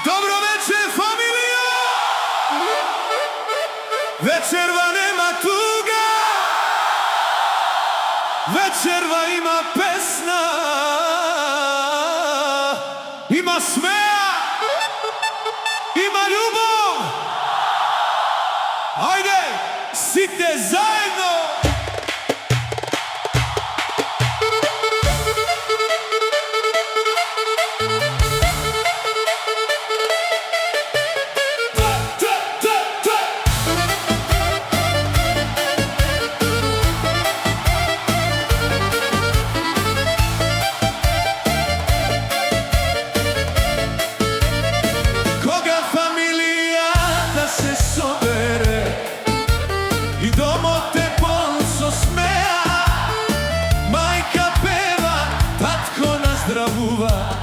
Dobro večer, familija! Večerva nema tuga, večerva ima pesna, ima smeja, ima ljubav. Ajde, site zajedno!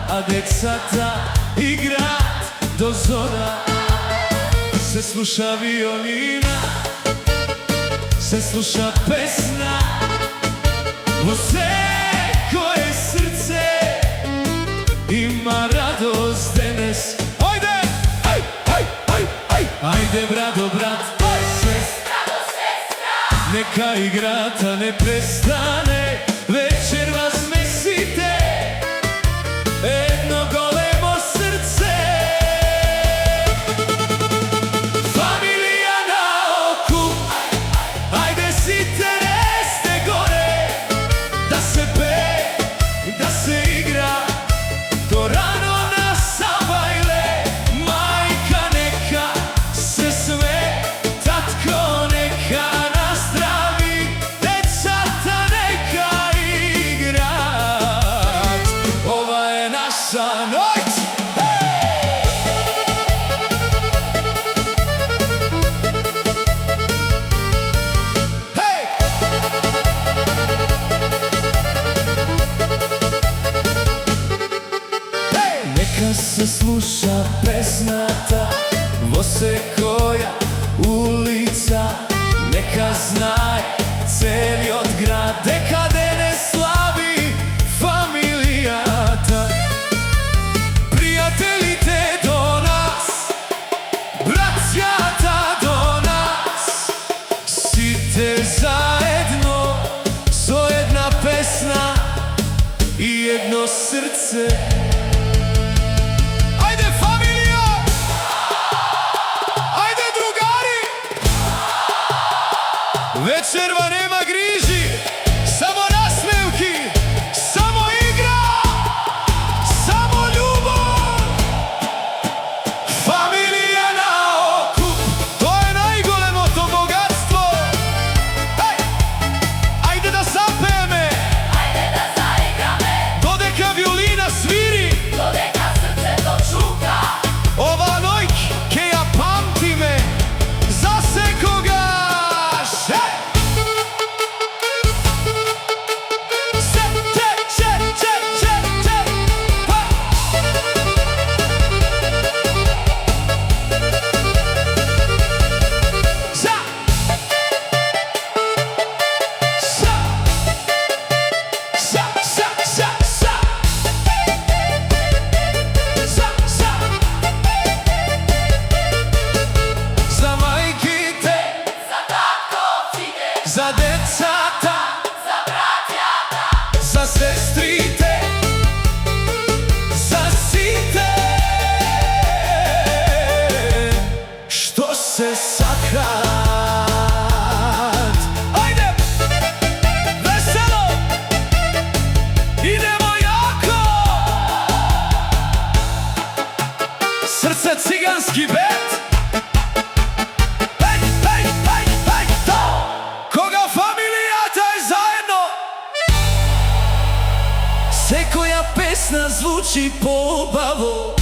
A decata igrat do zora. Se sluša violina, se sluša pesna, vose koje srce ima radost danas. Ajde, aj, aj, aj, aj. Ajde brado, brat, sestra do sestra, neka igrata ne prestane. Večer vas mesite jedno golemo srce. Familija na oku, ajde site reste gore, da se pe, da se igra do rano na sabajle. Majka neka se sme, tatko neka nazdravi, decata neka igrat. Ova je naša noć. Neka se sluša pesnata, vose koja ulica, neka znaj celi od grad, dekade ne slavi familijata. Prijateljite do nas, braćata do nas, site zajedno, so jedna pesna i jedno srce. Večerva nema griži, samo nasmevki, samo igra, samo ljubav. Familija na okup, to je najgolemo to bogatstvo. Hej, ajde da zapeme, ajde da zaigrame, dodeka violina sviri, dodeka srce to čuka. ova nojk keja pamti me, zasekoga. Za decata, za bratjata, za sestrite, za site, što se sakrad. Ajde, veselo, idemo jako, srce ciganski bet. Se koja pesna zvuči po obavu,